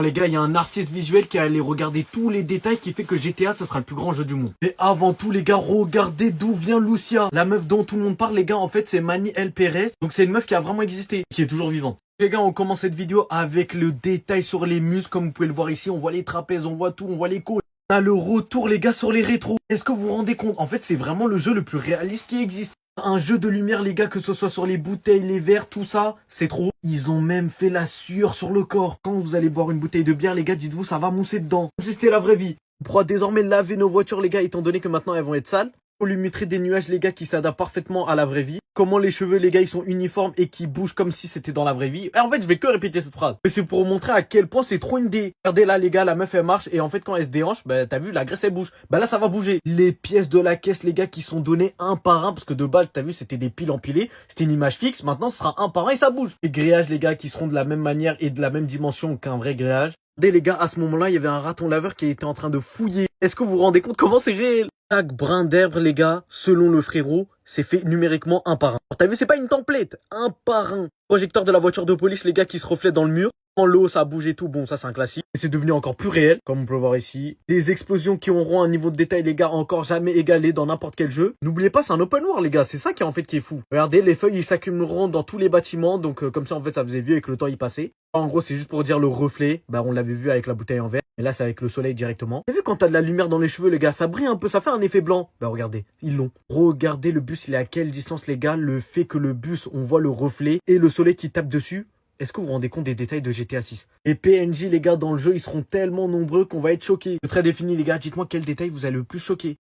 Les gars, il y a un artiste visuel qui est allé regarder tous les détails qui fait que GTA, ce sera le plus grand jeu du monde. Et avant tout, les gars, regardez d'où vient Lucia. La meuf dont tout le monde parle, les gars, en fait, c'est Manny El Perez. Donc c'est une meuf qui a vraiment existé, qui est toujours vivante. Les gars, on commence cette vidéo avec le détail sur les muscles. Comme vous pouvez le voir ici, on voit les trapèzes, on voit tout, on voit les côtes. On a le retour, les gars, sur les rétros. Est-ce que vous vous rendez compte? En fait, c'est vraiment le jeu le plus réaliste qui existe. Un jeu de lumière, les gars, que ce soit sur les bouteilles, les verres, tout ça, c'est trop. Ils ont même fait la sueur sur le corps. Quand vous allez boire une bouteille de bière, les gars, dites-vous, ça va mousser dedans. Comme si c'était la vraie vie. On pourra désormais laver nos voitures, les gars, étant donné que maintenant elles vont être sales. On lui mettrait des nuages, les gars, qui s'adaptent parfaitement à la vraie vie. Comment les cheveux, les gars, ils sont uniformes et qui bougent comme si c'était dans la vraie vie. Et en fait, je vais que répéter cette phrase. Mais c'est pour vous montrer à quel point c'est trop une idée. Regardez là, les gars, la meuf, elle marche. Et en fait, quand elle se déhanche, bah, t'as vu, la graisse, elle bouge. Bah là, ça va bouger. Les pièces de la caisse, les gars, qui sont données un par un. Parce que de base, t'as vu, c'était des piles empilées. C'était une image fixe. Maintenant, ce sera un par un et ça bouge. Les grillages, les gars, qui seront de la même manière et de la même dimension qu'un vrai grillage. Regardez, les gars, à ce moment-là, il y avait un raton laveur qui était en train de fouiller. Est-ce que vous vous rendez compte comment c'est réel? Chaque brin d'herbe, les gars, selon le frérot, c'est fait numériquement un par un. T'as vu, c'est pas une template, un par un. Projecteur de la voiture de police, les gars, qui se reflète dans le mur. En l'eau, ça bouge et tout, bon, ça c'est un classique. Et c'est devenu encore plus réel, comme on peut le voir ici. Des explosions qui auront un niveau de détail, les gars, encore jamais égalé dans n'importe quel jeu. N'oubliez pas, c'est un open world, les gars, c'est ça qui est en fait qui est fou. Regardez, les feuilles, ils s'accumuleront dans tous les bâtiments, donc comme ça, en fait, ça faisait vieux et que le temps y passait. En gros, c'est juste pour dire le reflet. Bah, on l'avait vu avec la bouteille en verre. Et là, c'est avec le soleil directement. T'as vu quand t'as de la lumière dans les cheveux, les gars, ça brille un peu, ça fait un effet blanc. Bah, regardez, ils l'ont. Regardez le bus, il est à quelle distance, les gars. Le fait que le bus, on voit le reflet et le soleil qui tape dessus. Est-ce que vous vous rendez compte des détails de GTA 6? Les PNJ, les gars, dans le jeu, ils seront tellement nombreux qu'on va être choqués. Le trait défini, les gars, dites-moi quel détail vous a le plus choqué.